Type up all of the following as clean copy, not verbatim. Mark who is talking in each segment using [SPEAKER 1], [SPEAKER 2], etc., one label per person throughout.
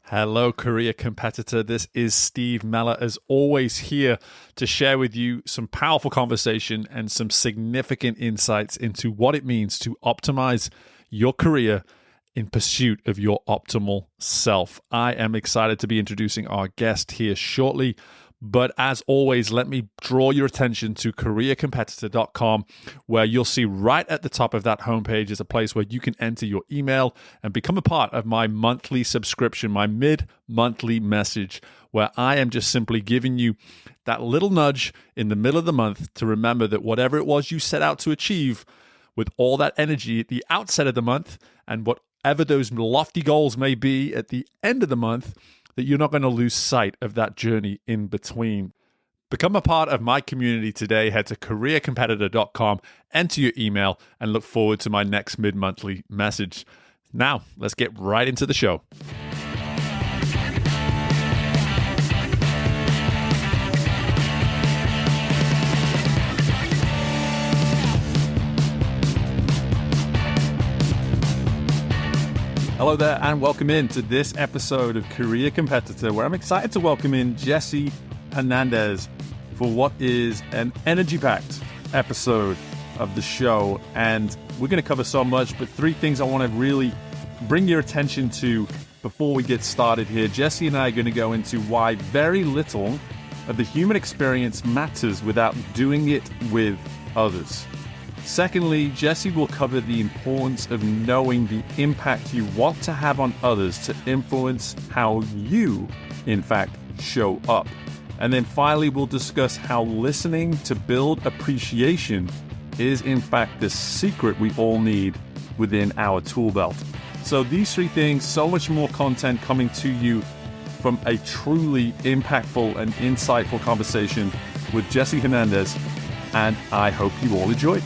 [SPEAKER 1] Hello, career competitor. This is Steve Meller, as always, here to share with you some powerful conversation and some significant insights into what it means to optimize your career in pursuit of your optimal self. I am excited to be introducing our guest here shortly. But as always, let me draw your attention to careercompetitor.com, where you'll see right at the top of that homepage is a place where you can enter your email and become a part of my monthly subscription, my mid-monthly message, where I am just simply giving you that little nudge in the middle of the month to remember that whatever it was you set out to achieve with all that energy at the outset of the month and whatever those lofty goals may be at the end of the month, that you're not going to lose sight of that journey in between. Become a part of my community today. Head to careercompetitor.com, enter your email, and look forward to my next mid-monthly message. Now, let's get right into the show. Hello there, and welcome in to this episode of Career Competitor, where I'm excited to welcome in Jesse Hernandez for what is an energy-packed episode of the show. And we're going to cover so much, but three things I want to really bring your attention to before we get started here. Jesse and I are going to go into why very little of the human experience matters without doing it with others. Secondly, Jesse will cover the importance of knowing the impact you want to have on others to influence how you, in fact, show up. And then finally, we'll discuss how listening to build appreciation is, in fact, the secret we all need within our tool belt. So these three things, so much more content coming to you from a truly impactful and insightful conversation with Jesse Hernandez, and I hope you all enjoy.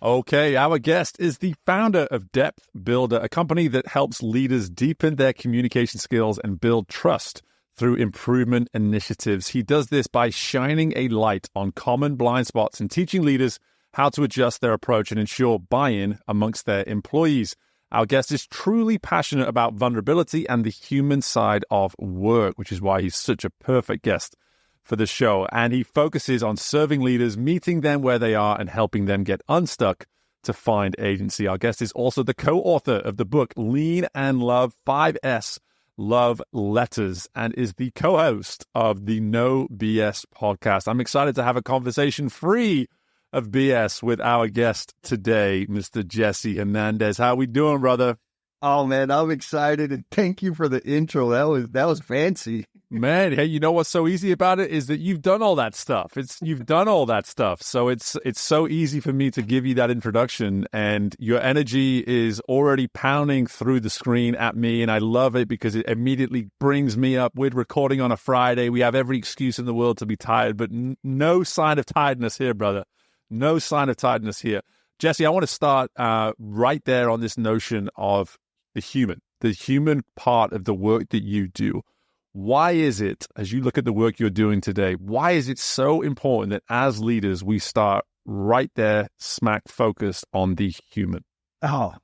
[SPEAKER 1] Okay, our guest is the founder of Depth Builder, a company that helps leaders deepen their communication skills and build trust through improvement initiatives. He does this by shining a light on common blind spots and teaching leaders how to adjust their approach and ensure buy-in amongst their employees. Our guest is truly passionate about vulnerability and the human side of work, which is why he's such a perfect guest for the show. And he focuses on serving leaders, meeting them where they are, and helping them get unstuck to find agency. Our guest is also the co-author of the book Lean and Love 5S Love Letters, and is the co-host of the No BS podcast. I'm excited to have a conversation free of BS with our guest today, Mr. Jesse Hernandez. How we doing, brother?
[SPEAKER 2] Oh man, I'm excited, and thank you for the intro. That was fancy.
[SPEAKER 1] Man, hey, you know what's so easy about it is that you've done all that stuff. You've done all that stuff. So it's so easy for me to give you that introduction, and your energy is already pounding through the screen at me, and I love it because it immediately brings me up. We're recording on a Friday. We have every excuse in the world to be tired, but no sign of tiredness here, brother. No sign of tiredness here. Jesse, I want to start right there on this notion of the human part of the work that you do. Why is it, as you look at the work you're doing today, why is it so important that as leaders, we start right there, smack focused on the human?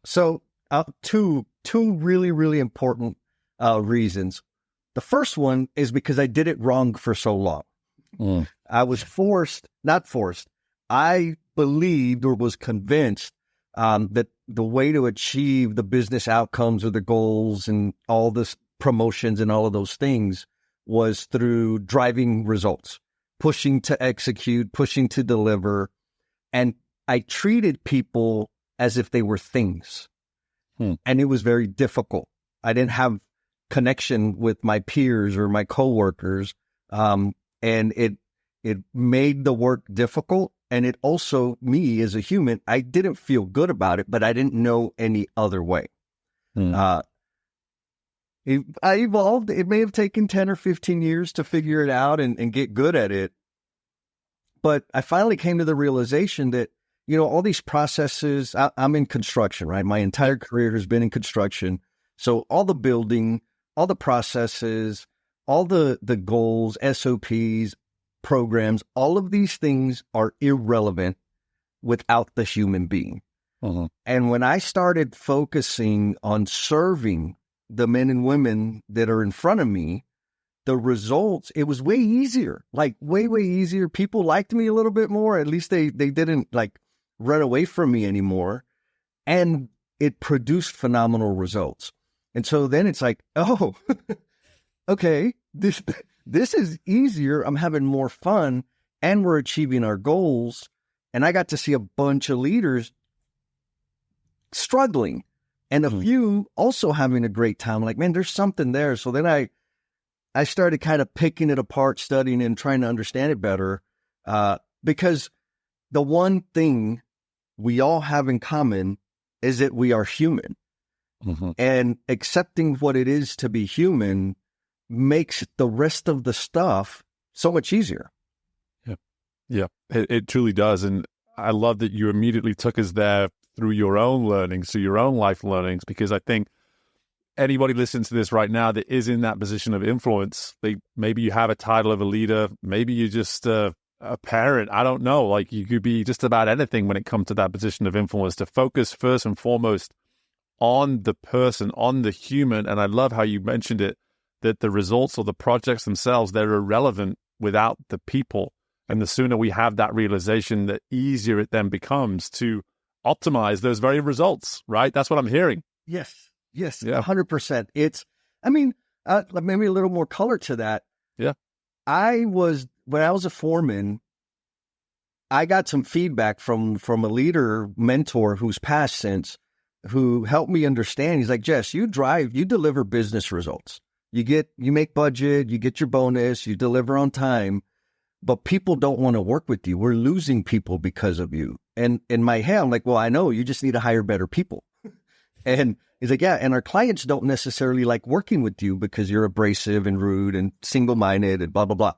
[SPEAKER 2] So two really, really important reasons. The first one is because I did it wrong for so long. I was not forced. I believed or was convinced that the way to achieve the business outcomes or the goals and all this promotions and all of those things was through driving results, pushing to execute, pushing to deliver. And I treated people as if they were things. And it was very difficult. I didn't have connection with my peers or my coworkers. And it made the work difficult. And it also, me as a human, I didn't feel good about it, but I didn't know any other way. I evolved. It may have taken 10 or 15 years to figure it out and get good at it. But I finally came to the realization that, all these processes, I'm in construction, right? My entire career has been in construction. So all the building, all the processes, all the goals, SOPs, programs, all of these things are irrelevant without the human being. And when I started focusing on serving the men and women that are in front of me, the results, it was way easier, like way, way easier. People liked me a little bit more. At least they didn't like run away from me anymore. And it produced phenomenal results. And so then it's like, oh, okay, this is easier. I'm having more fun and we're achieving our goals. And I got to see a bunch of leaders struggling and a few also having a great time. Like, man, there's something there. So then I started kind of picking it apart, studying and trying to understand it better. Because the one thing we all have in common is that we are human. And accepting what it is to be human makes the rest of the stuff so much easier.
[SPEAKER 1] Yeah, it truly does. And I love that you immediately took us there through your own learnings, through your own life learnings, because I think anybody listening to this right now that is in that position of influence, maybe you have a title of a leader, maybe you're just a parent, I don't know, like you could be just about anything when it comes to that position of influence, to focus first and foremost on the person, on the human. And I love how you mentioned it, that the results or the projects themselves, they're irrelevant without the people. And the sooner we have that realization, the easier it then becomes to optimize those very results, right? That's what I'm hearing.
[SPEAKER 2] Yes, yeah. 100%. It's, I mean, maybe a little more color to that.
[SPEAKER 1] Yeah.
[SPEAKER 2] When I was a foreman, I got some feedback from a leader mentor who's passed since, who helped me understand. He's like, Jess, you deliver business results. You make budget, you get your bonus, you deliver on time, but people don't want to work with you. We're losing people because of you. And in my head, I'm like, well, I know, you just need to hire better people. And he's like, yeah, and our clients don't necessarily like working with you because you're abrasive and rude and single-minded and blah, blah, blah.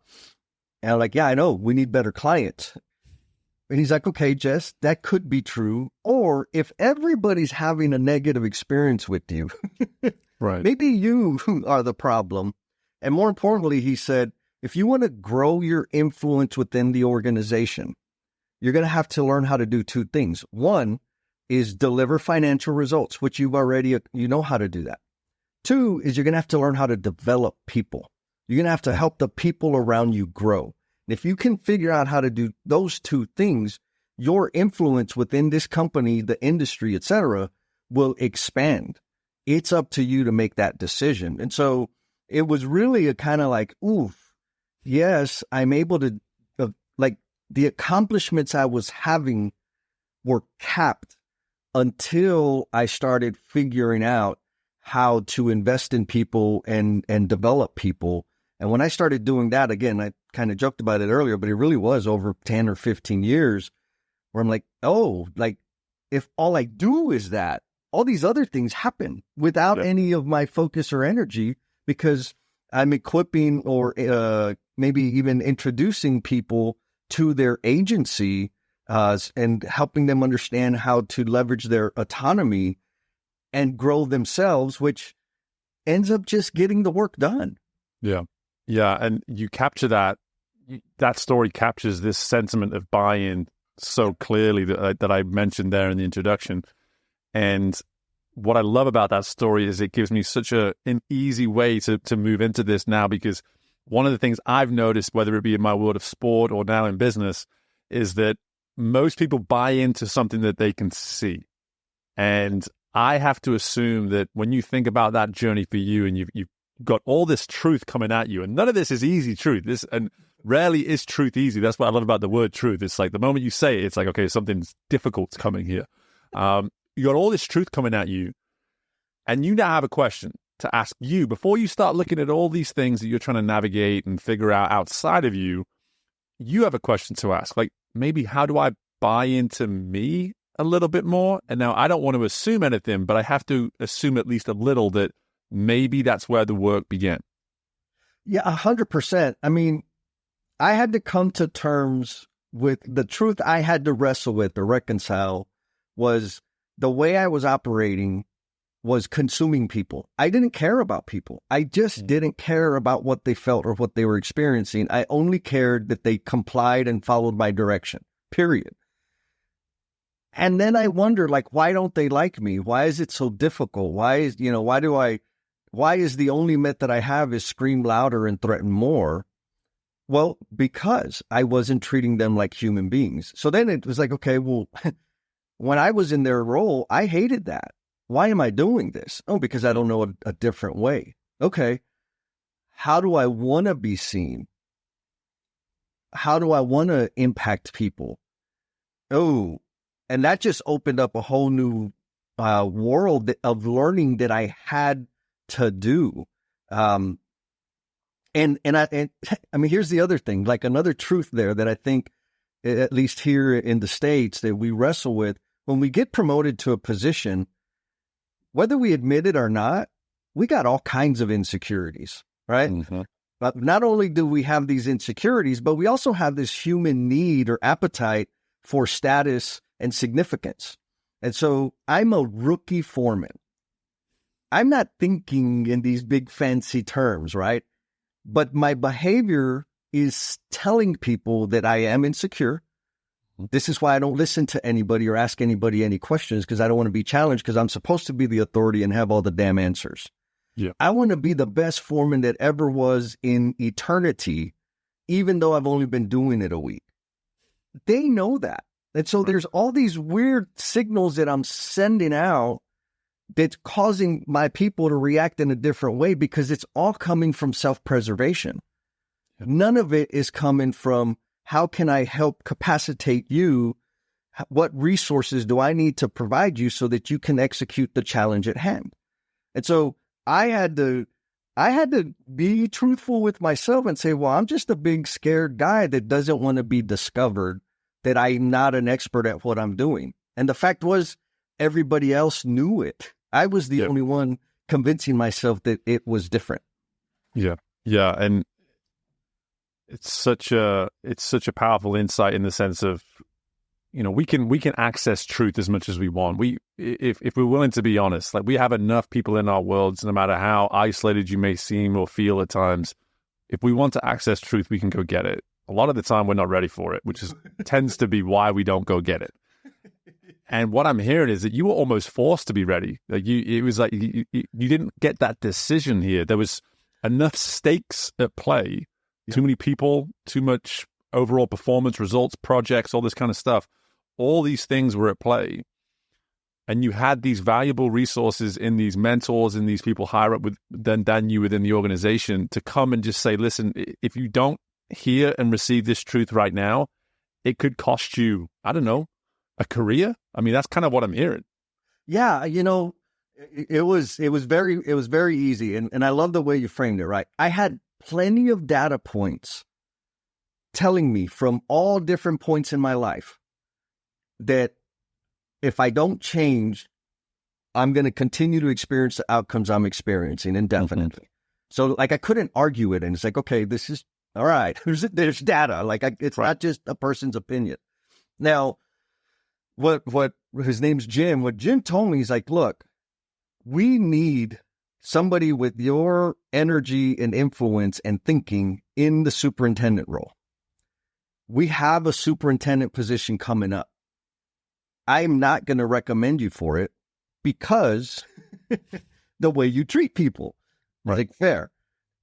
[SPEAKER 2] And I'm like, yeah, I know, we need better clients. And he's like, okay, Jess, that could be true. Or if everybody's having a negative experience with you,
[SPEAKER 1] right,
[SPEAKER 2] maybe you are the problem. And more importantly, he said, if you want to grow your influence within the organization, you're going to have to learn how to do two things. One is deliver financial results, which you know how to do that. Two is you're going to have to learn how to develop people. You're going to have to help the people around you grow. And if you can figure out how to do those two things, your influence within this company, the industry, etc., will expand. It's up to you to make that decision. And so it was really a kind of like, oof, yes, I'm able to, like the accomplishments I was having were capped until I started figuring out how to invest in people and develop people. And when I started doing that, again, I kind of joked about it earlier, but it really was over 10 or 15 years where I'm like, oh, like if all I do is that, all these other things happen without any of my focus or energy, because I'm equipping or maybe even introducing people to their agency and helping them understand how to leverage their autonomy and grow themselves, which ends up just getting the work done.
[SPEAKER 1] Yeah. Yeah. And you capture that story captures this sentiment of buy-in so clearly that I mentioned there in the introduction. And what I love about that story is it gives me such an easy way to move into this now, because one of the things I've noticed, whether it be in my world of sport or now in business, is that most people buy into something that they can see. And I have to assume that when you think about that journey for you and you've got all this truth coming at you, and none of this is easy truth. And rarely is truth easy. That's what I love about the word truth. It's like the moment you say it, it's like, okay, something's difficult coming here. You got all this truth coming at you, and you now have a question to ask you before you start looking at all these things that you're trying to navigate and figure out outside of you. You have a question to ask, like maybe how do I buy into me a little bit more? And now I don't want to assume anything, but I have to assume at least a little that maybe that's where the work began.
[SPEAKER 2] Yeah, 100%. I mean, I had to come to terms with the truth I had to wrestle with or reconcile was the way I was operating was consuming people. I didn't care about people. I just didn't care about what they felt or what they were experiencing. I only cared that they complied and followed my direction, period. And then I wonder, like, why don't they like me? Why is it so difficult? Why is the only method I have is scream louder and threaten more? Well, because I wasn't treating them like human beings. So then it was like, okay, well, when I was in their role, I hated that. Why am I doing this? Oh, because I don't know a different way. Okay. How do I want to be seen? How do I want to impact people? Oh, and that just opened up a whole new world of learning that I had to do. And I mean, here's the other thing, like another truth there that I think, at least here in the States, that we wrestle with. When we get promoted to a position, whether we admit it or not, we got all kinds of insecurities, right? Mm-hmm. But not only do we have these insecurities, but we also have this human need or appetite for status and significance. And so I'm a rookie foreman. I'm not thinking in these big fancy terms, right? But my behavior is telling people that I am insecure. This is why I don't listen to anybody or ask anybody any questions, because I don't want to be challenged, because I'm supposed to be the authority and have all the damn answers. Yeah. I want to be the best foreman that ever was in eternity, even though I've only been doing it a week. They know that. And so there's all these weird signals that I'm sending out that's causing my people to react in a different way, because it's all coming from self-preservation. Yeah. None of it is coming from, how can I help capacitate you? What resources do I need to provide you so that you can execute the challenge at hand? And so I had to be truthful with myself and say, well, I'm just a big scared guy that doesn't want to be discovered, that I'm not an expert at what I'm doing. And the fact was, everybody else knew it. I was the only one convincing myself that it was different. Yeah.
[SPEAKER 1] Yeah. And it's such a powerful insight, in the sense of, we can access truth as much as we want. If we're willing to be honest, like, we have enough people in our worlds, no matter how isolated you may seem or feel at times. If we want to access truth, we can go get it. A lot of the time we're not ready for it, which tends to be why we don't go get it. And what I'm hearing is that you were almost forced to be ready. Like, it was like you didn't get that decision here. There was enough stakes at play. Too many people, too much overall performance, results, projects, all this kind of stuff. All these things were at play. And you had these valuable resources in these mentors and these people higher up than you within the organization to come and just say, listen, if you don't hear and receive this truth right now, it could cost you, I don't know, a career. I mean, that's kind of what I'm hearing.
[SPEAKER 2] Yeah. It was very easy. And I love the way you framed it, right? I had plenty of data points telling me from all different points in my life that if I don't change, I'm going to continue to experience the outcomes I'm experiencing indefinitely. Mm-hmm. So like, I couldn't argue it. And it's like, okay, this is all right. There's data. Like, it's not just a person's opinion. Now, what his name's Jim, what Jim told me is like, look, we need somebody with your energy and influence and thinking in the superintendent role. We have a superintendent position coming up. I'm not going to recommend you for it because the way you treat people. Right. Like, fair.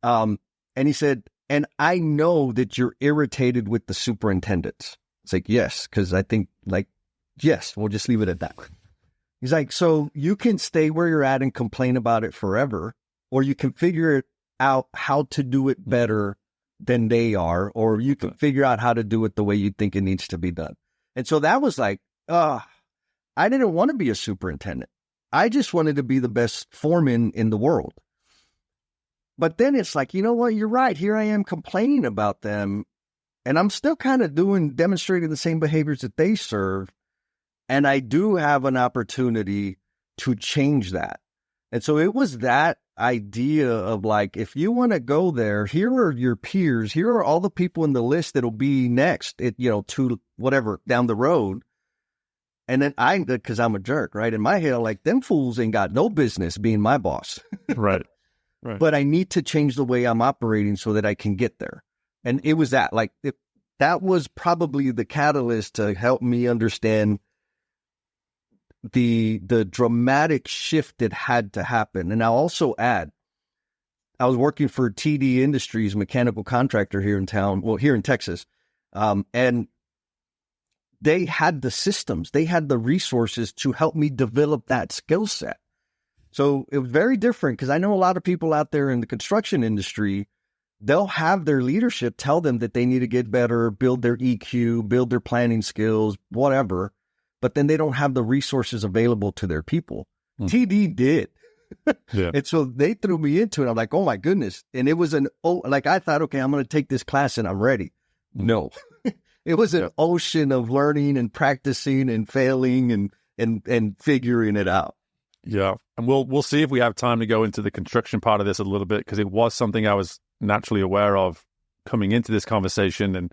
[SPEAKER 2] And he said, and I know that you're irritated with the superintendents. It's like, yes, because I think, like, yes, we'll just leave it at that. He's like, so you can stay where you're at and complain about it forever, or you can figure out how to do it better than they are, or you can figure out how to do it the way you think it needs to be done. And so that was like, I didn't want to be a superintendent. I just wanted to be the best foreman in the world. But then it's like, you know what? You're right. Here I am complaining about them, and I'm still kind of demonstrating the same behaviors that they serve. And I do have an opportunity to change that. And so it was that idea of like, if you want to go there, here are your peers. Here are all the people in the list that'll be next, to whatever down the road. And then because I'm a jerk, right? In my head, I'm like, them fools ain't got no business being my boss.
[SPEAKER 1] Right.
[SPEAKER 2] But I need to change the way I'm operating so that I can get there. And it was that, like, that was probably the catalyst to help me understand the dramatic shift that had to happen. And I'll also add, I was working for TD Industries, mechanical contractor here in town, well, here in Texas. And they had the systems, they had the resources to help me develop that skill set. So it was very different, because I know a lot of people out there in the construction industry, they'll have their leadership tell them that they need to get better, build their EQ, build their planning skills, whatever, but then they don't have the resources available to their people. TD did.
[SPEAKER 1] Yeah.
[SPEAKER 2] And so they threw me into it. I'm like, oh my goodness. And it was I thought, okay, I'm going to take this class and I'm ready. No, it was an ocean of learning and practicing and failing and figuring it out.
[SPEAKER 1] Yeah. And we'll see if we have time to go into the construction part of this a little bit, because it was something I was naturally aware of coming into this conversation. And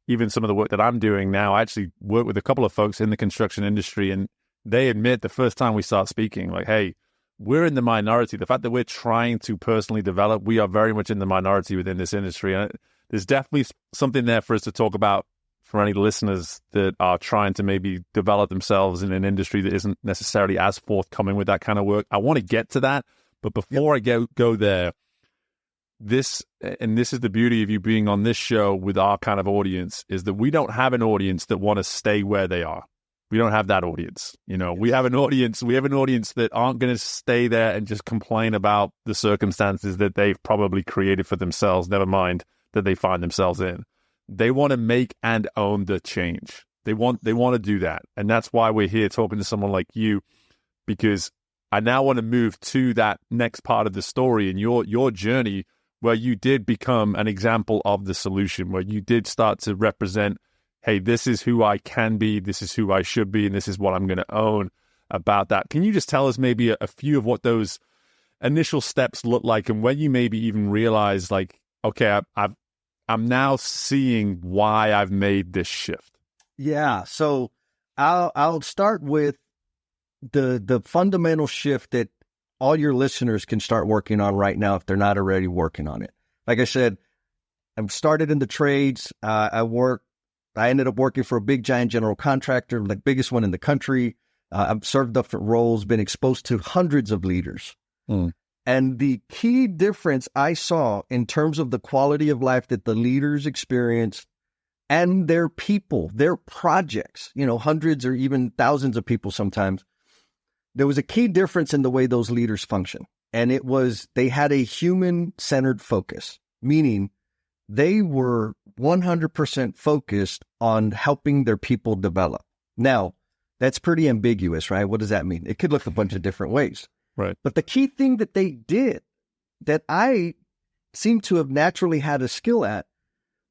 [SPEAKER 1] even some of the work that I'm doing now, I actually work with a couple of folks in the construction industry, and they admit the first time we start speaking, like, hey, we're in the minority. The fact that we're trying to personally develop, we are very much in the minority within this industry. And there's definitely something there for us to talk about for any listeners that are trying to maybe develop themselves in an industry that isn't necessarily as forthcoming with that kind of work. I want to get to that. But before I go there, this is the beauty of you being on this show with our kind of audience, is that we don't have an audience that want to stay where they are. We don't have that audience. We have an audience that aren't going to stay there and just complain about the circumstances that they've probably created for themselves, never mind that they find themselves in. They want to make and own the change. They want to do that. And that's why we're here talking to someone like you, because I now want to move to that next part of the story and your journey, where you did become an example of the solution, where you did start to represent, hey, this is who I can be, this is who I should be, and this is what I'm going to own about that. Can you just tell us maybe a few of what those initial steps look like, and when you maybe even realize, like, okay, I'm now seeing why I've made this shift?
[SPEAKER 2] Yeah. So I'll start with the fundamental shift that all your listeners can start working on right now if they're not already working on it. Like I said, I'm started in the trades. I ended up working for a big giant general contractor, the biggest one in the country. I've served different roles, been exposed to hundreds of leaders. And the key difference I saw in terms of the quality of life that the leaders experienced and their people, their projects, hundreds or even thousands of people sometimes, there was a key difference in the way those leaders function. And it was, they had a human-centered focus, meaning they were 100% focused on helping their people develop. Now, that's pretty ambiguous, right? What does that mean? It could look a bunch of different ways.
[SPEAKER 1] Right.
[SPEAKER 2] But the key thing that they did that I seem to have naturally had a skill at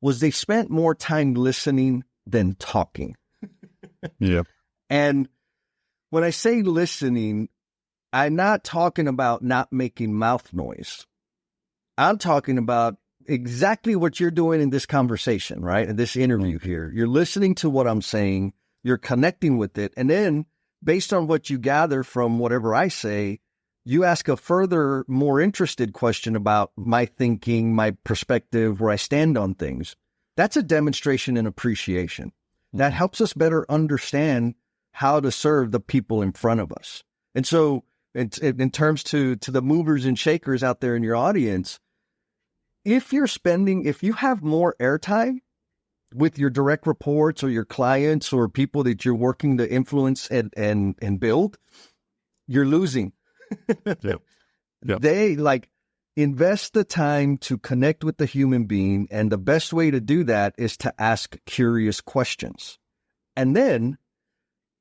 [SPEAKER 2] was they spent more time listening than talking.
[SPEAKER 1] Yeah.
[SPEAKER 2] And when I say listening, I'm not talking about not making mouth noise. I'm talking about exactly what you're doing in this conversation, right? In this interview here. You're listening to what I'm saying, you're connecting with it. And then based on what you gather from whatever I say, you ask a further, more interested question about my thinking, my perspective, where I stand on things. That's a demonstration and appreciation. That helps us better understand how to serve the people in front of us. And so in terms to the movers and shakers out there in your audience, if you have more airtime with your direct reports or your clients or people that you're working to influence and build, you're losing.
[SPEAKER 1] Yep.
[SPEAKER 2] They invest the time to connect with the human being. And the best way to do that is to ask curious questions and then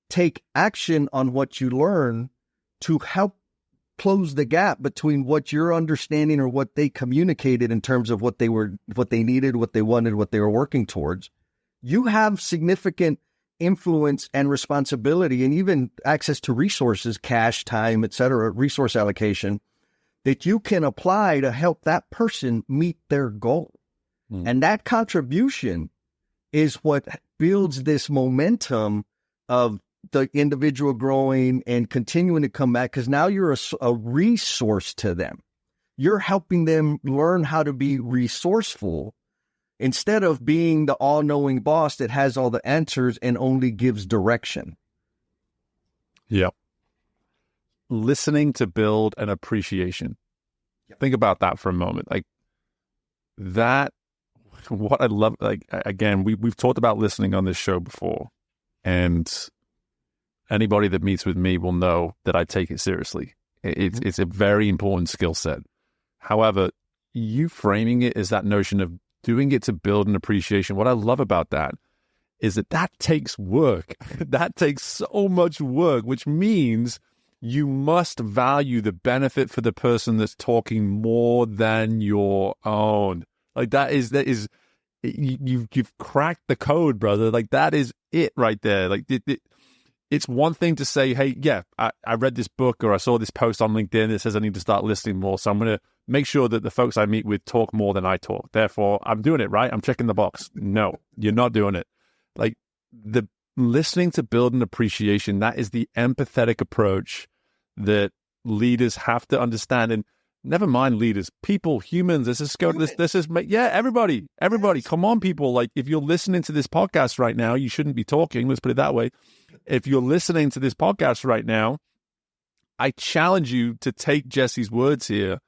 [SPEAKER 2] take action on what you learn to help close the gap between what you're understanding or what they communicated in terms of what they needed, what they wanted, what they were working towards. You have significant influence and responsibility and even access to resources, cash, time, etc., resource allocation that you can apply to help that person meet their goal. And that contribution is what builds this momentum of the individual growing and continuing to come back, because now you're a resource to them. You're helping them learn how to be resourceful instead of being the all-knowing boss that has all the answers and only gives direction.
[SPEAKER 1] Yeah. listening to build an appreciation. Yep. Think about that for a moment. Like that, what I love, like, again, we've talked about listening on this show before, and anybody that meets with me will know that I take it seriously. It's a very important skill set. However, you framing it as that notion of doing it to build an appreciation, what I love about that is that takes work. That takes so much work, which means you must value the benefit for the person that's talking more than your own. Like that is you've cracked the code, brother. Like that is it right there. Like it's one thing to say, hey, yeah, I read this book or I saw this post on LinkedIn that says I need to start listening more. So I'm going to make sure that the folks I meet with talk more than I talk. Therefore, I'm doing it, right? I'm checking the box. No, you're not doing it. Like the listening to build an appreciation, that is the empathetic approach that leaders have to understand. And never mind leaders, people, humans, everybody, yes. Come on, people. Like if you're listening to this podcast right now, you shouldn't be talking. Let's put it that way. If you're listening to this podcast right now, I challenge you to take Jesse's words here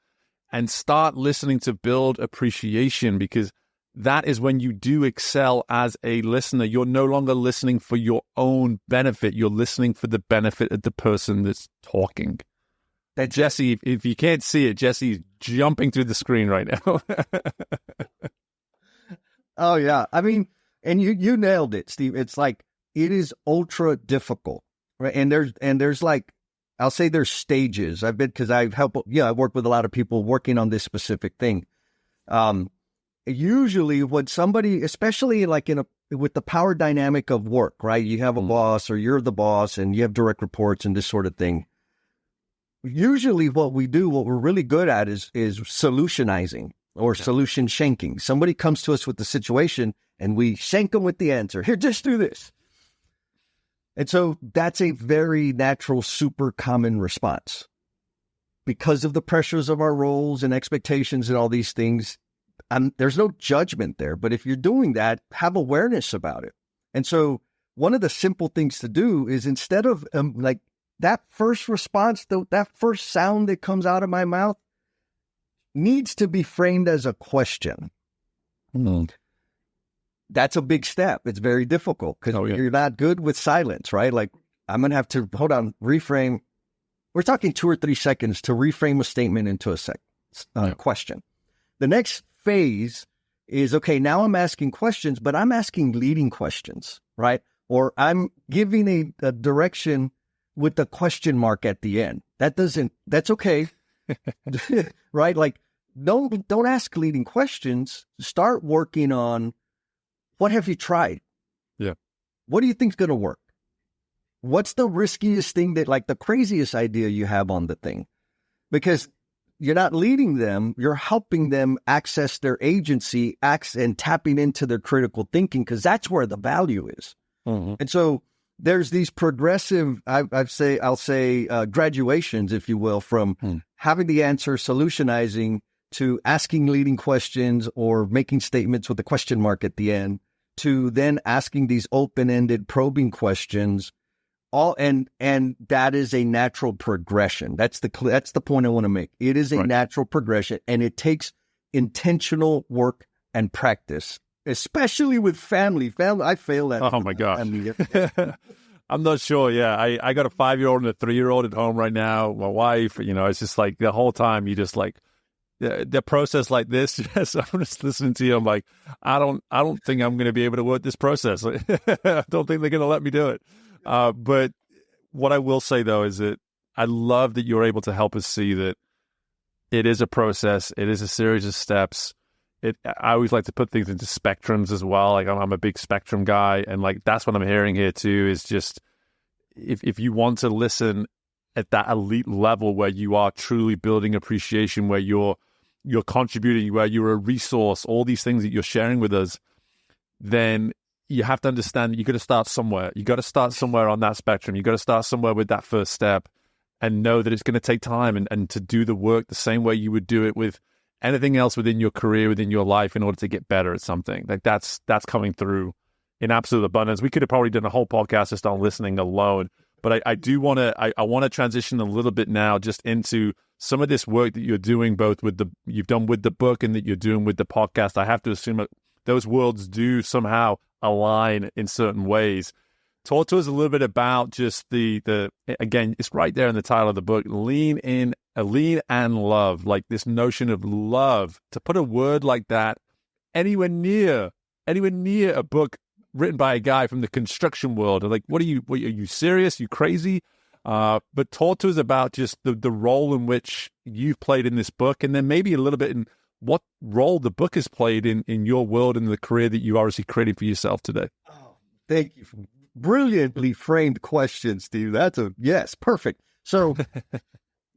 [SPEAKER 1] and start listening to build appreciation, because that is when you do excel as a listener. You're no longer listening for your own benefit. You're listening for the benefit of the person that's talking. That Jesse, if you can't see it, Jesse's jumping through the screen right now.
[SPEAKER 2] Oh, yeah. I mean, and you nailed it, Steve. It's like, it is ultra difficult, right? And there's like, I'll say there's stages. I've worked with a lot of people working on this specific thing. Usually when somebody, especially like with the power dynamic of work, right? You have a boss or you're the boss and you have direct reports and this sort of thing. Usually what we're really good at is solutionizing or solution shanking. Somebody comes to us with the situation and we shank them with the answer. Here, just do this. And so that's a very natural, super common response. Because of the pressures of our roles and expectations and all these things, there's no judgment there. But if you're doing that, have awareness about it. And so one of the simple things to do is, instead of like that first response, that first sound that comes out of my mouth needs to be framed as a question. That's a big step. It's very difficult because you're not good with silence, right? Like, I'm going to have to, reframe. We're talking 2 or 3 seconds to reframe a statement into a question. The next phase is, okay, now I'm asking questions, but I'm asking leading questions, right? Or I'm giving a direction with a question mark at the end. That's okay. Right? Like, don't ask leading questions. Start working on, what have you tried?
[SPEAKER 1] Yeah.
[SPEAKER 2] What do you think's going to work? What's the riskiest thing, that like the craziest idea you have on the thing? Because you're not leading them, you're helping them access their agency, and tapping into their critical thinking, because that's where the value is. Mm-hmm. And so there's these progressive, I'll say graduations, if you will, from having the answer, solutionizing, to asking leading questions or making statements with a question mark at the end, to then asking these open-ended probing questions. And that is a natural progression. That's the point I want to make. It is a natural progression, and it takes intentional work and practice, especially with family. I fail at.
[SPEAKER 1] Oh my gosh. I'm not sure. Yeah. I got a 5-year-old and a 3-year-old at home right now. My wife, it's just like the whole time you just like, the process like this. Yes, I'm just listening to you. I'm like, I don't think I'm going to be able to work this process. I don't think they're going to let me do it. But what I will say though is that I love that you're able to help us see that it is a process. It is a series of steps. I always like to put things into spectrums as well. Like I'm a big spectrum guy, and like that's what I'm hearing here too. Is just if you want to listen at that elite level where you are truly building appreciation, where you're contributing, where you're a resource, all these things that you're sharing with us, then you have to understand that you got to start somewhere. You got to start somewhere on that spectrum. You got to start somewhere with that first step, and know that it's going to take time, and to do the work the same way you would do it with anything else within your career, within your life, in order to get better at something. Like that's coming through in absolute abundance. We could have probably done a whole podcast just on listening alone. But I do want to, I want to transition a little bit now just into some of this work that you're doing, both with you've done with the book and that you're doing with the podcast. I have to assume that those worlds do somehow align in certain ways. Talk to us a little bit about just the again, it's right there in the title of the book, lean and love, like this notion of love. To put a word like that anywhere near a book written by a guy from the construction world. Like, are you serious? You crazy? But talk to us about just the role in which you've played in this book, and then maybe a little bit in what role the book has played in your world and the career that you obviously created for yourself today.
[SPEAKER 2] Oh, thank you for brilliantly framed question, Steve. Yes, perfect. So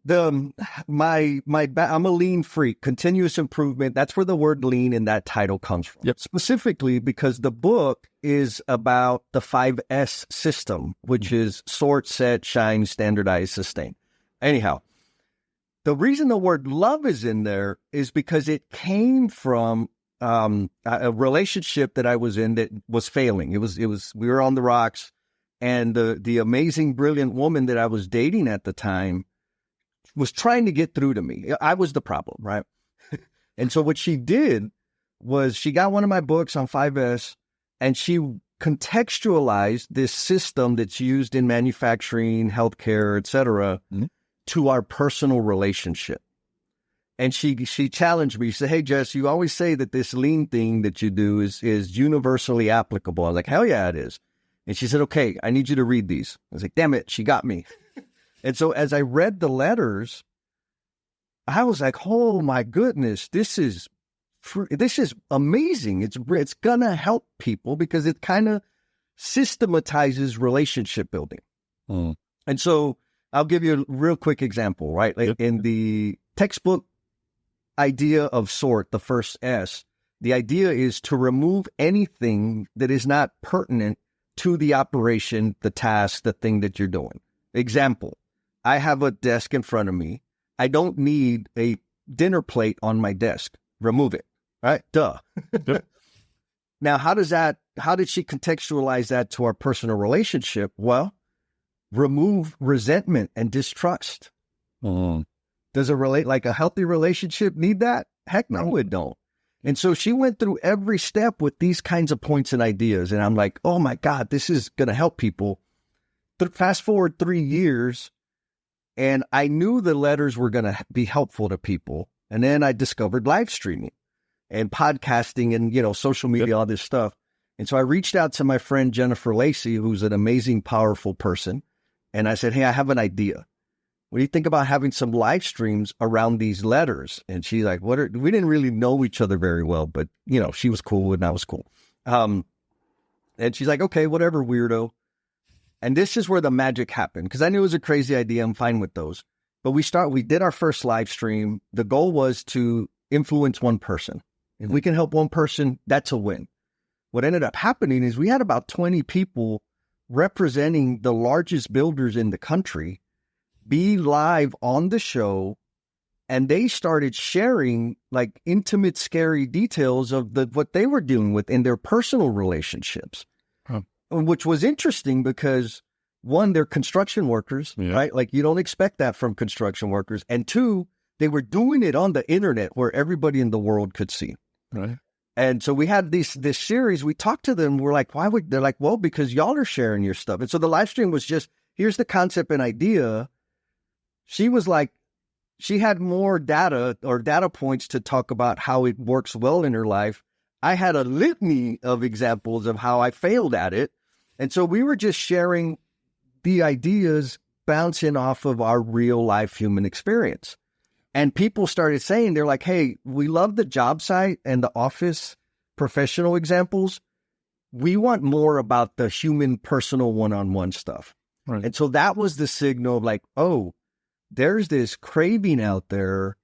[SPEAKER 2] I'm a lean freak, continuous improvement. That's where the word lean in that title comes from.
[SPEAKER 1] Yep.
[SPEAKER 2] Specifically because the book is about the 5S system, which is sort, set, shine, standardize, sustain. Anyhow, the reason the word love is in there is because it came from a relationship that I was in that was failing. We were on the rocks, and the amazing, brilliant woman that I was dating at the time was trying to get through to me. I was the problem, right? And so what she did was she got one of my books on 5S, and she contextualized this system that's used in manufacturing, healthcare, et cetera, to our personal relationship. And she challenged me. She said, "Hey, Jess, you always say that this lean thing that you do is universally applicable." I was like, "Hell yeah, it is." And she said, "Okay, I need you to read these." I was like, "Damn it, she got me." And so as I read the letters, I was like, "Oh my goodness, this is amazing. It's gonna help people because it kind of systematizes relationship building." And so I'll give you a real quick example, right? Like in the textbook idea of sort, the first S, the idea is to remove anything that is not pertinent to the operation, the task, the thing that you're doing. Example, I have a desk in front of me. I don't need a dinner plate on my desk. Remove it, right? Duh. Yep. Now, how did she contextualize that to our personal relationship? Well, remove resentment and distrust. Does a healthy relationship need that? Heck no, it don't. And so she went through every step with these kinds of points and ideas. And I'm like, oh my God, this is going to help people. Fast forward 3 years, and I knew the letters were going to be helpful to people. And then I discovered live streaming and podcasting and, social media, all this stuff. And so I reached out to my friend, Jennifer Lacey, who's an amazing, powerful person. And I said, "Hey, I have an idea. What do you think about having some live streams around these letters?" And she's like, we didn't really know each other very well, but she was cool and I was cool. And she's like, "Okay, whatever, weirdo." And this is where the magic happened, because I knew it was a crazy idea. I'm fine with those. But we did our first live stream. The goal was to influence one person. If we can help one person, that's a win. What ended up happening is we had about 20 people representing the largest builders in the country be live on the show, and they started sharing like intimate, scary details of what they were dealing with in their personal relationships, which was interesting because, one, they're construction workers, right? Like you don't expect that from construction workers. And two, they were doing it on the internet where everybody in the world could see.
[SPEAKER 1] Right.
[SPEAKER 2] And so we had this series. We talked to them. We're like, why would they're like, well, because y'all are sharing your stuff. And so the live stream was just, here's the concept and idea. She was like, she had more data points to talk about how it works well in her life. I had a litany of examples of how I failed at it. And so we were just sharing the ideas bouncing off of our real life human experience. And people started saying, they're like, "Hey, we love the job site and the office professional examples. We want more about the human, personal, one-on-one stuff."
[SPEAKER 1] Right.
[SPEAKER 2] And so that was the signal of like, oh, there's this craving out there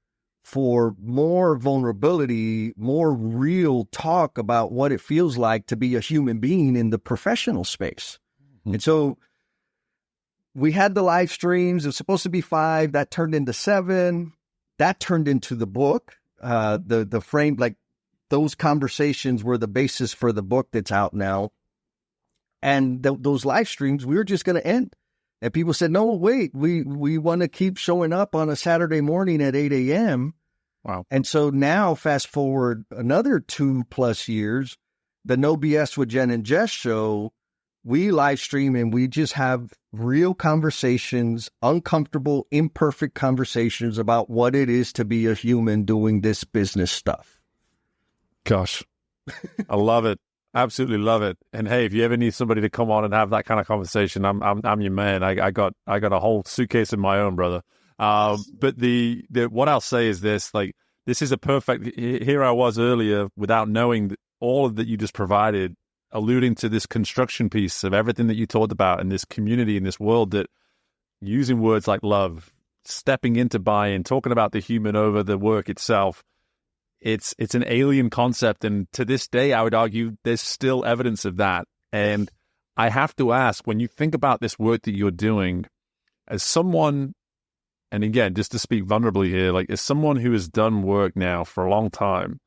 [SPEAKER 2] for more vulnerability, more real talk about what it feels like to be a human being in the professional space. And so we had the live streams. It was supposed to be 5. That turned into 7. That turned into the book. The frame, like those conversations were the basis for the book that's out now. And those live streams, we were just going to end. And people said, no, wait, we want to keep showing up on a Saturday morning at 8 a.m.
[SPEAKER 1] Wow.
[SPEAKER 2] And so now, fast forward another 2+ years, the No BS with Jen and Jess show, we live stream and we just have real conversations, uncomfortable, imperfect conversations about what it is to be a human doing this business stuff.
[SPEAKER 1] Gosh, I love it. Absolutely love it. And hey, if you ever need somebody to come on and have that kind of conversation, I'm your man. I got a whole suitcase of my own, brother. But the what I'll say is this: like, this is a perfect. Here I was earlier without knowing all of that you just provided, alluding to this construction piece of everything that you talked about in this community, in this world, that using words like love, stepping into buy-in, talking about the human over the work itself. It's an alien concept, and to this day, I would argue there's still evidence of that. And I have to ask, when you think about this work that you're doing, as someone, and again, just to speak vulnerably here, like as someone who has done work now for a long time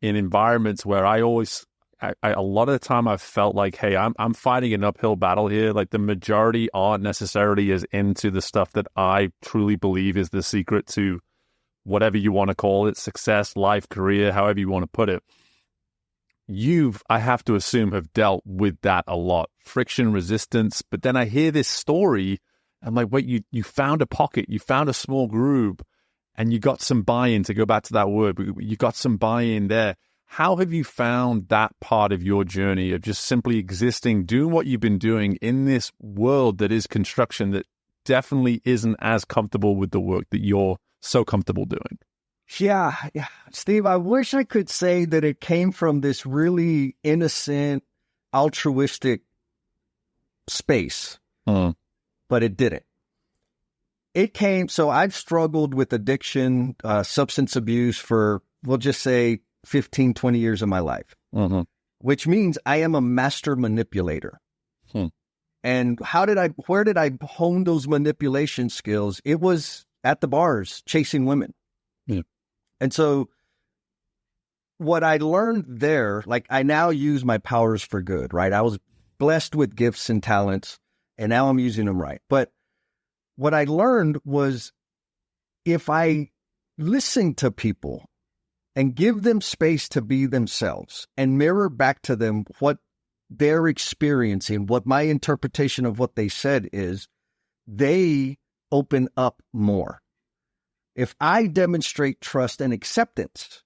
[SPEAKER 1] in environments where I a lot of the time I've felt like, hey, I'm fighting an uphill battle here. Like the majority aren't necessarily as into the stuff that I truly believe is the secret to whatever you want to call it, success, life, career, however you want to put it. I have to assume, have dealt with that a lot. Friction, resistance. But then I hear this story, I'm like, wait, you found a pocket, you found a small groove, and you got some buy-in, to go back to that word, but you got some buy-in there. How have you found that part of your journey of just simply existing, doing what you've been doing in this world that is construction, that definitely isn't as comfortable with the work that you're so comfortable doing?
[SPEAKER 2] Yeah. Steve, I wish I could say that it came from this really innocent, altruistic space, but it didn't. It came, so I've struggled with addiction, substance abuse for, we'll just say 15, 20 years of my life, which means I am a master manipulator. And where did I hone those manipulation skills? It was at the bars, chasing women. Yeah. And so what I learned there, like I now use my powers for good, right? I was blessed with gifts and talents, and now I'm using them right. But what I learned was if I listen to people and give them space to be themselves and mirror back to them what they're experiencing, what my interpretation of what they said is, they open up more. If I demonstrate trust and acceptance,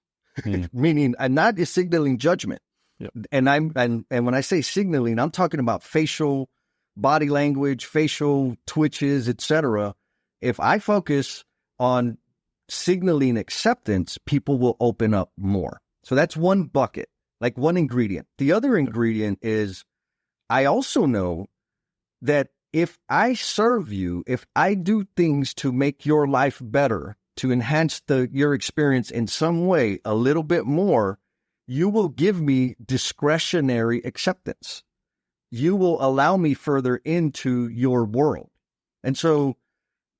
[SPEAKER 2] meaning I'm not signaling judgment, and when I say signaling, I'm talking about facial, body language, facial twitches, etc. If I focus on signaling acceptance, people will open up more. So that's one bucket, like one ingredient. The other ingredient is I also know that if I serve you, if I do things to make your life better, to enhance your experience in some way a little bit more, you will give me discretionary acceptance. You will allow me further into your world. And so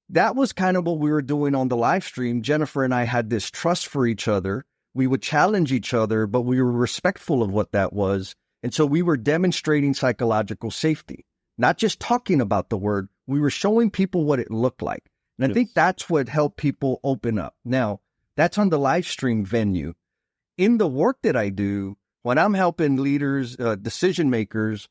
[SPEAKER 2] that was kind of what we were doing on the live stream. Jennifer and I had this trust for each other. We would challenge each other, but we were respectful of what that was. And so we were demonstrating psychological safety, not just talking about the word. We were showing people what it looked like. And I think that's what helped people open up. Now, that's on the live stream venue. In the work that I do, when I'm helping leaders, decision makers,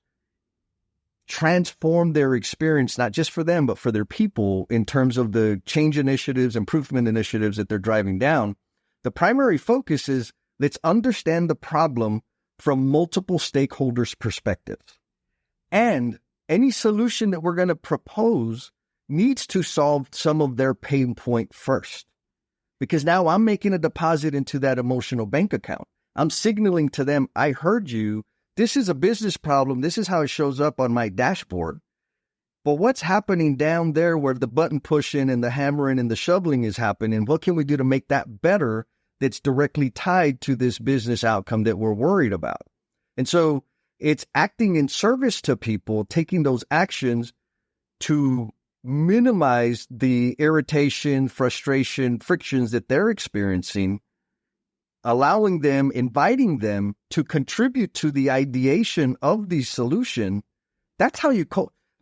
[SPEAKER 2] transform their experience, not just for them, but for their people in terms of the change initiatives, improvement initiatives that they're driving down, the primary focus is let's understand the problem from multiple stakeholders' perspectives. And any solution that we're going to propose needs to solve some of their pain point first. Because now I'm making a deposit into that emotional bank account. I'm signaling to them, I heard you. This is a business problem. This is how it shows up on my dashboard. But what's happening down there where the button pushing and the hammering and the shoveling is happening? What can we do to make that better that's directly tied to this business outcome that we're worried about? And so it's acting in service to people, taking those actions to minimize the irritation, frustration, frictions that they're experiencing, allowing them, inviting them to contribute to the ideation of the solution. That's how you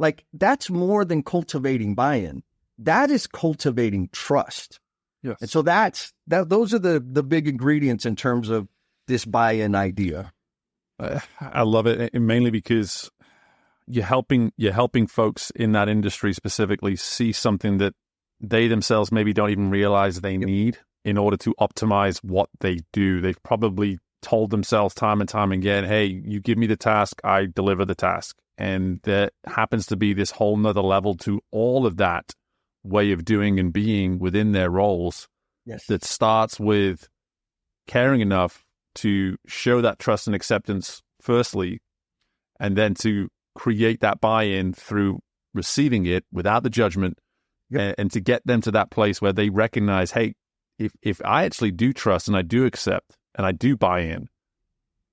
[SPEAKER 2] Like, that's more than cultivating buy-in. That is cultivating trust.
[SPEAKER 1] Yes.
[SPEAKER 2] And so those are the big ingredients in terms of this buy-in idea.
[SPEAKER 1] I love it, and mainly because you're helping folks in that industry specifically see something that they themselves maybe don't even realize they need in order to optimize what they do. They've probably told themselves time and time again, hey, you give me the task, I deliver the task. And there happens to be this whole nother level to all of that way of doing and being within their roles.
[SPEAKER 2] Yes.
[SPEAKER 1] That starts with caring enough to show that trust and acceptance firstly, and then to create that buy-in through receiving it without the judgment, and to get them to that place where they recognize, hey, if I actually do trust and I do accept and I do buy in,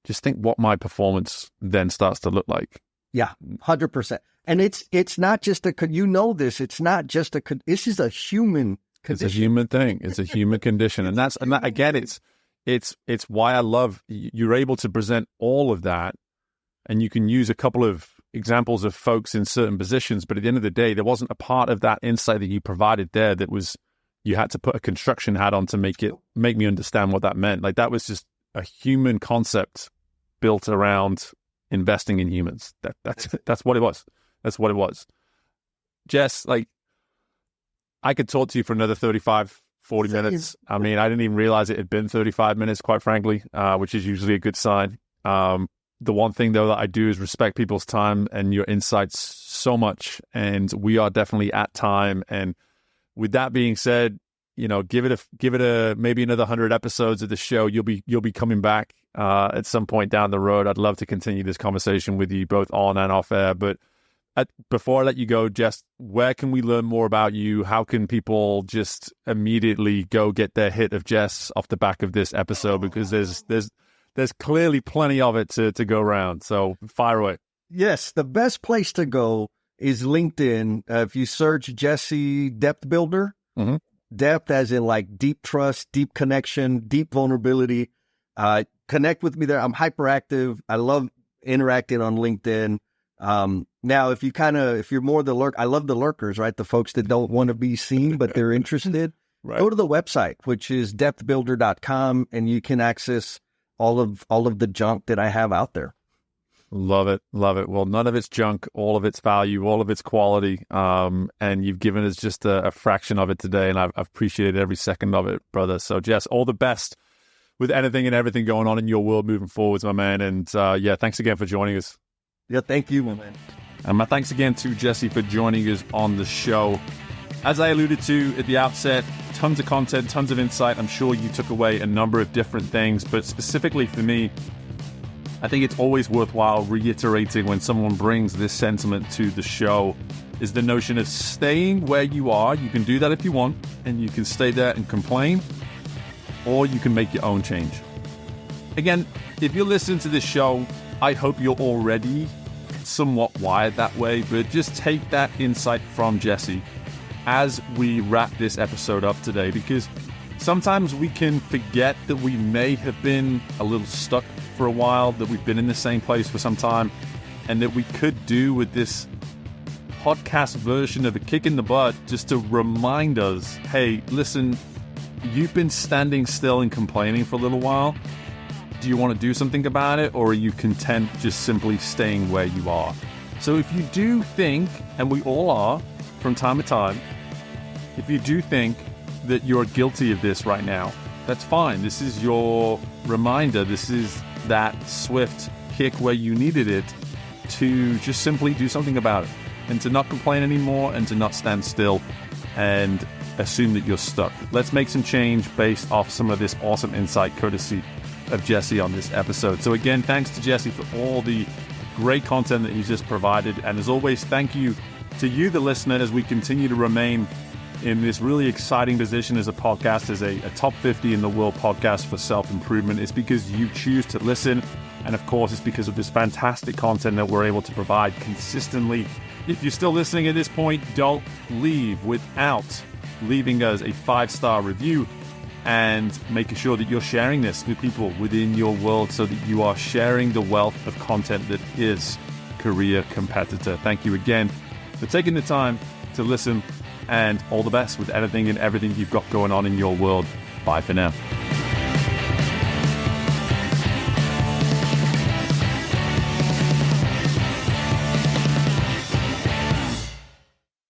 [SPEAKER 1] just think what my performance then starts to look like.
[SPEAKER 2] Yeah, 100%. And it's not just it's not just this is a human condition.
[SPEAKER 1] It's a human thing. It's a human condition. And that, again, it's why I love you're able to present all of that, and you can use a couple of examples of folks in certain positions, but at the end of the day, there wasn't a part of that insight that you provided there that was, you had to put a construction hat on to make me understand what that meant. Like, that was just a human concept built around investing in humans. That's what it was. That's what it was. Jess, like, I could talk to you for another 35, 40 minutes. I mean, I didn't even realize it had been 35 minutes, quite frankly, which is usually a good sign. The one thing, though, that I do is respect people's time and your insights so much. And we are definitely at time. And with that being said, give it a maybe another 100 episodes of the show. You'll be coming back at some point down the road. I'd love to continue this conversation with you both on and off air. But before I let you go, Jess, where can we learn more about you? How can people just immediately go get their hit of Jess off the back of this episode? Because there's clearly plenty of it to go around. So fire away.
[SPEAKER 2] Yes, the best place to go is LinkedIn. If you search Jesse Depth Builder, depth as in like deep trust, deep connection, deep vulnerability. Connect with me there. I'm hyperactive. I love interacting on LinkedIn. Now, if you're more the lurk, I love the lurkers, right? The folks that don't want to be seen, but they're interested. Right. Go to the website, which is depthbuilder.com, and you can access all of the junk that I have out there.
[SPEAKER 1] Love it. Love it. Well, none of it's junk, all of its value, all of its quality. And you've given us just a fraction of it today, and I've appreciated every second of it, brother. So Jess, all the best with anything and everything going on in your world moving forwards, my man. And thanks again for joining us.
[SPEAKER 2] Yeah, thank you, my man.
[SPEAKER 1] And my thanks again to Jesse for joining us on the show. As I alluded to at the outset, tons of content, tons of insight. I'm sure you took away a number of different things, but specifically for me, I think it's always worthwhile reiterating when someone brings this sentiment to the show is the notion of staying where you are. You can do that if you want, and you can stay there and complain, or you can make your own change. Again, if you're listening to this show, I hope you're already somewhat wired that way, but just take that insight from Jesse as we wrap this episode up today, because sometimes we can forget that we may have been a little stuck for a while, that we've been in the same place for some time, and that we could do with this podcast version of a kick in the butt just to remind us, hey, listen, you've been standing still and complaining for a little while. Do you want to do something about it, or are you content just simply staying where you are? So if you do think, and we all are from time to time, if you do think that you're guilty of this right now, that's fine. This is your reminder. This is that swift kick where you needed it to just simply do something about it, and to not complain anymore, and to not stand still and assume that you're stuck. Let's make some change based off some of this awesome insight courtesy of Jesse on this episode. So again, thanks to Jesse for all the great content that he's just provided. And as always, thank you to you, the listener, as we continue to remain in this really exciting position as a podcast, as a top 50 in the world podcast for self-improvement. It's because you choose to listen. And of course, it's because of this fantastic content that we're able to provide consistently. If you're still listening at this point, don't leave without leaving us a 5-star review and making sure that you're sharing this with people within your world so that you are sharing the wealth of content that is Career Competitor. Thank you again
[SPEAKER 3] for taking the time to listen, and all the best with anything and everything you've got going on in your world. Bye for now.